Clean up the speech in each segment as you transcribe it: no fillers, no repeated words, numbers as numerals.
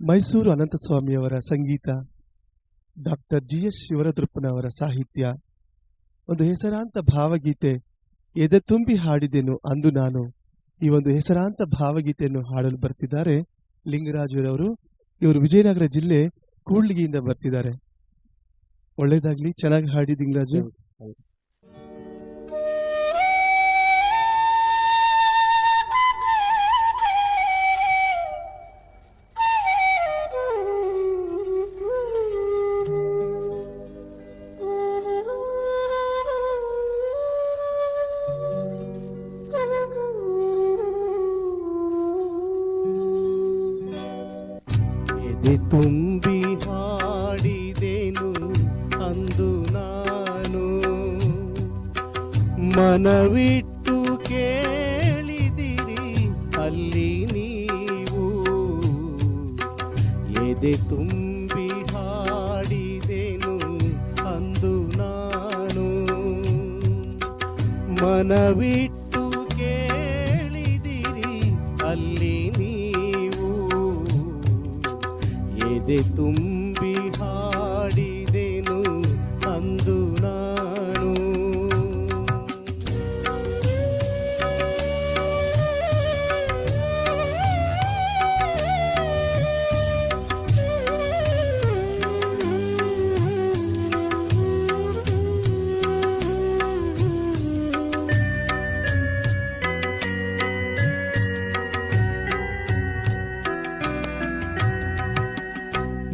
ಮೈಸೂರು ಅನಂತಸ್ವಾಮಿಯವರ ಸಂಗೀತ, doctor GS ಶಿವರುದ್ರಪ್ಪನವರ ಸಾಹಿತ್ಯ, ಒಂದು ಹೆಸರಾಂತ ಭಾವಗೀತೆ ಎದೆ ತುಂಬಿ ಹಾಡಿದೆನು ಅಂದು ನಾನು. ಈ ಒಂದು ಹೆಸರಾಂತ ಭಾವಗೀತೆಯನ್ನು ಹಾಡಲು ಬರ್ತಿದ್ದಾರೆ ಲಿಂಗರಾಜುರವರು. ಇವರು ವಿಜಯನಗರ ಜಿಲ್ಲೆ ಕೂಡ್ಲಿಗಿಯಿಂದ ಬರ್ತಿದ್ದಾರೆ. ಒಳ್ಳೇದಾಗ್ಲಿ, ಚೆನ್ನಾಗಿ ಹಾಡಿ ಲಿಂಗರಾಜು. ತುಂಬಿ ಹಾಡಿದೆನು ಅಂದು ನಾನು, ಮನವಿಟ್ಟು ಕೇಳಿದಿರಿ ಅಲ್ಲಿ ನೀವು. ಎದೆ ತುಂಬಿ ಹಾಡಿದೆನು ಅಂದು ನಾನು, ಮನವಿಟ್ಟು ಕೇಳಿದಿರಿ ಅಲ್ಲಿ ನೀವು. ಎದೆ ತುಂಬಿ ಹಾಡಿದೆನು ಅಂದು ನಾನು.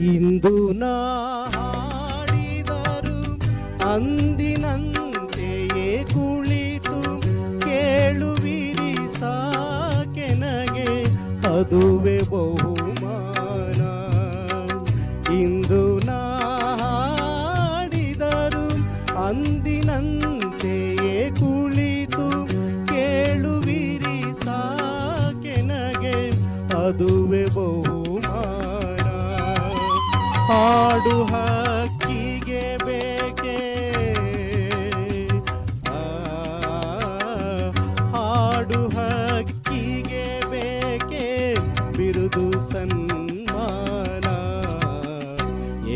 ಇಂದು ನಾ ಹಾಡಿದರು ಅಂದಿನಂತೆಯೇ ಕುಳಿತು ಕೇಳುವಿರಿ ಸಾಕೆನಗೆ, ಅದುವೆ ಬಹುಮಾನ. ಇಂದು ನಾ ಹಾಡಿದರು ಅಂದಿನಂತೆಯೇ ಕುಳಿತು ಕೇಳುವಿರಿ ಸಾಕೆನಗೆ, ಅದುವೆ ಬಹುಮಾನ. ಹಾಡು ಹಕ್ಕಿಗೆ ಬೇಕೆ, ಹಾಡು ಹಕ್ಕಿಗೆ ಬೇಕೆ ಬಿರುದು ಸನ್ಮಾನ.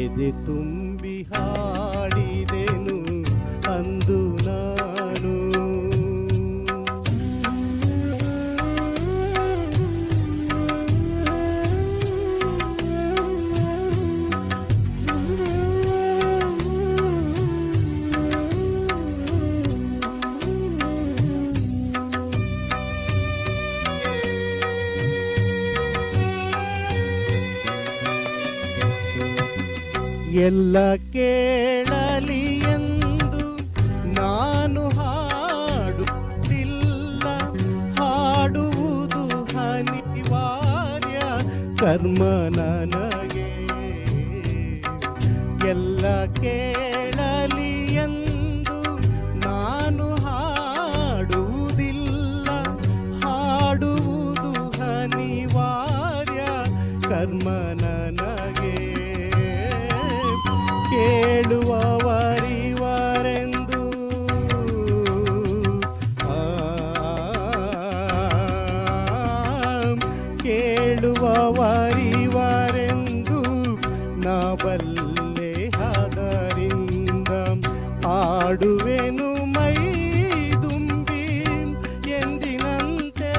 ಎದೆ ತುಂಬಿ ಹಾಡಿದೆನು ಅಂದು ನಾನು. ಎಲ್ಲ ಕೇಳಲಿ ಎಂದು ನಾನು ಹಾಡುತ್ತಿಲ್ಲ, ಹಾಡುವುದು ಅನಿವಾರ್ಯ ಕರ್ಮ ನನಗೆ. ಎಲ್ಲ ಕೇಳಲಿ ಎಂದು ನಾನು ಹಾಡುವುದಿಲ್ಲ, ಹಾಡುವುದು ಅನಿವಾರ್ಯ ಕರ್ಮ ನನಗೆ. ಕೇಳುವವರಿವರೆಂದು ಕೇಳುವವರಿವರೆಂದು ನಾ ಬಲ್ಲೆ, ಅದರಿಂದ ಆಡುವೆನು ಮೈ ದುಂಬಿ ಎಂದಿನಂತೆ.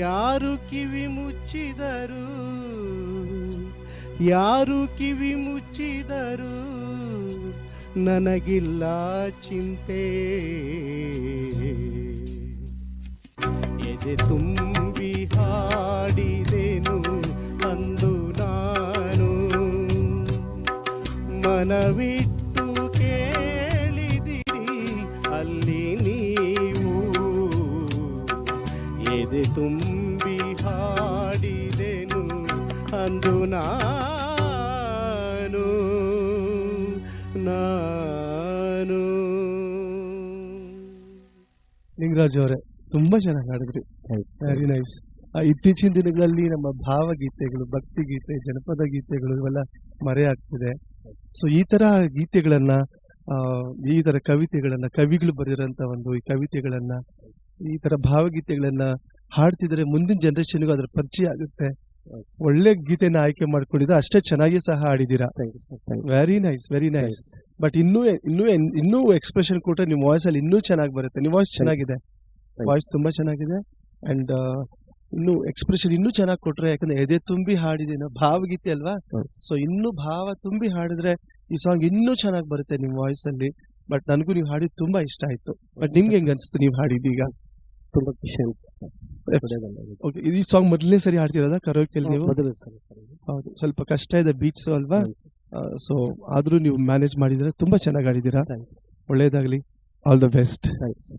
ಯಾರು ಕಿವಿ ಮುಚ್ಚಿದರು, ಯಾರು ಕಿವಿ ಮುಚ್ಚಿದರು ನನಗಿಲ್ಲ ಚಿಂತೆ. ಎದೆ ತುಂಬಿ ಹಾಡಿದೆನು ಅಂದು ನಾನು, ಮನವಿಟ್ಟು ಕೇಳಿದಿರಿ ಅಲ್ಲಿ ನೀವು. ಎದೆ ತುಂಬಿ ಹಾಡಿದೆನು ಅಂದು ನಾನು. ಲಿಂಗರಾಜ್ ಅವರೇ, ತುಂಬಾ ಚೆನ್ನಾಗಿ ಹಾಡಿದ್ರಿ. Very nice. ಇತ್ತೀಚಿನ ದಿನಗಳಲ್ಲಿ ನಮ್ಮ ಭಾವಗೀತೆಗಳು, ಭಕ್ತಿ ಗೀತೆ, ಜನಪದ ಗೀತೆಗಳು ಇವೆಲ್ಲ ಮರೆ ಆಗ್ತಿದೆ. ಸೊ ಈ ತರ ಗೀತೆಗಳನ್ನ, ಈ ತರ ಕವಿತೆಗಳನ್ನ, ಕವಿಗಳು ಬರೆದಿರೋಂಥ ಒಂದು ಈ ಕವಿತೆಗಳನ್ನ ಈ ತರ ಭಾವಗೀತೆಗಳನ್ನ ಹಾಡ್ತಿದ್ರೆ ಮುಂದಿನ ಜನರೇಷನ್ಗೂ ಅದ್ರ ಪರಿಚಯ ಆಗುತ್ತೆ. ಒಳ್ಳೆ ಗೀತೆನ ಆಯ್ಕೆ ಮಾಡ್ಕೊಂಡಿದ್ರೆ ಅಷ್ಟೇ ಚೆನ್ನಾಗಿ ಸಹ ಹಾಡಿದೀರಾ. Very nice, very nice. But ಇನ್ನೂ ಎಕ್ಸ್ಪ್ರೆಷನ್ ಕೊಟ್ರೆ ನಿಮ್ಮ ವಾಯ್ಸ್ ಅಲ್ಲಿ ಇನ್ನೂ ಚೆನ್ನಾಗಿ ಬರುತ್ತೆ. ನಿಮ್ಮ ವಾಯ್ಸ್ ಚೆನ್ನಾಗಿದೆ, ವಾಯ್ಸ್ ತುಂಬಾ ಚೆನ್ನಾಗಿದೆ. ಅಂಡ್ ಇನ್ನು ಎಕ್ಸ್ಪ್ರೆಷನ್ ಇನ್ನೂ ಚೆನ್ನಾಗಿ ಕೊಟ್ರೆ, ಯಾಕಂದ್ರೆ ಎದೆ ತುಂಬಿ ಹಾಡಿದೇನೋ ಭಾವಗೀತೆ ಅಲ್ವಾ, ಸೊ ಇನ್ನೂ ಭಾವ ತುಂಬಿ ಹಾಡಿದ್ರೆ ಈ ಸಾಂಗ್ ಇನ್ನೂ ಚೆನ್ನಾಗಿ ಬರುತ್ತೆ ನಿಮ್ಮ ವಾಯ್ಸ್ ಅಲ್ಲಿ. ಬಟ್ ನನಗೂ ನೀವು ಹಾಡಿದ್ ತುಂಬಾ ಇಷ್ಟ ಆಯ್ತು. ಬಟ್ ನಿಮ್ಗೆ ಹೆಂಗ್ ಅನ್ಸ್ತು ನೀವು ಹಾಡಿದೀಗ? ತುಂಬಾ ಖುಷಿ ಅನ್ಸುತ್ತೆ. ಓಕೆ, ಈ ಸಾಂಗ್ ಮೊದಲನೇ ಸರಿ ಹಾಡ್ತಿರೋದಾ ಕರೋಕೆಯಲ್ಲಿ ನೀವು? ಮೊದಲು ಸಲ. ಹೌದು, ಸ್ವಲ್ಪ ಕಷ್ಟ ಇದೆ ಬೀಟ್ಸ್ ಅಲ್ವಾ, ಸೊ ಆದ್ರೂ ನೀವು ಮ್ಯಾನೇಜ್ ಮಾಡಿದ್ರೆ ತುಂಬಾ ಚೆನ್ನಾಗಿ ಹಾಡಿದೀರಾ. ಒಳ್ಳೇದಾಗ್ಲಿ, ಆಲ್ ದ ಬೆಸ್ಟ್. ಥ್ಯಾಂಕ್ಸ್.